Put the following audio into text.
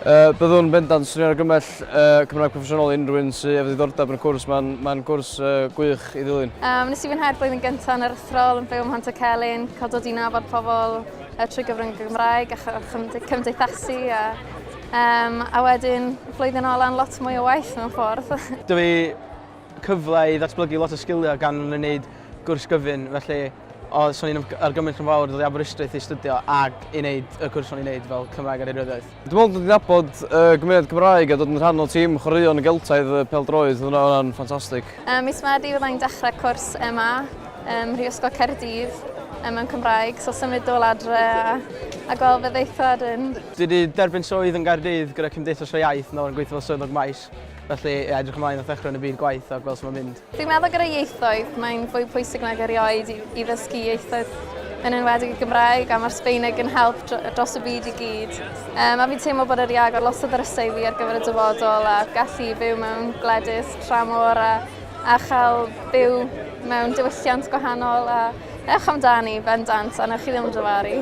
Byddwn bendant swnio'n argymell Cymraeg proffesiynol i unrhyw un sydd efo diddordeb yn y cwrs. Mae'n cwrs gwych i ddilyn. Nes i fwynhau'r blwyddyn gyntaf yn yr athrol yn byw ym Mhontycelyn, cael dod i nabod pobl trwy gyfrwng Gymraeg a cymdeithasu. A wedyn, flwyddyn ola'n lot mwy o waith mewn ffordd. Dy fi cyfle i ddatblygu lot o sgiliau gan yn wneud gwrs gyfun, felly so'n i'n argymell yn fawr ddod i Aberystwyth i studio ag i wneud y cwrs o'n i'n wneud fel Cymraeg ar Eiryddiaeth. Dwi'n meddwl dod i nabod gymuned Cymraeg a dod yn rhan o tîm chwaraeon y Geltaidd Pêl-droed, hwnna'n ffantastig. Mis Medi fyddai'n dechrau cwrs MA, Mhrifysgol Caerdydd, mewn Cymraeg, so symud dôl adre a gweld beth eithaf yn... Dwi wedi derbyn swydd yn Gaerdydd gyda Cymdeithas y Iaith nawr yn gweithio fel swyddog maes. Felly edrych ymlaen o ddechrau yn y byd gwaith a gweld sut mae'n mynd. Dwi'n meddwl gyda ieithoedd, mae'n fwy pwysig nag erioed i ddysgu ieithoedd yn enwedig y Gymraeg a mae'r Sbaeneg yn help dros y byd i gyd. A fi'n teimlo bod yr iag ar lot o ddrysau fi ar gyfer y dyfodol a gallu byw mewn gwledydd tramor a chael byw mewn diwylliant gwahanol a ewch amdani bendant a newch chi ddim dyfaru.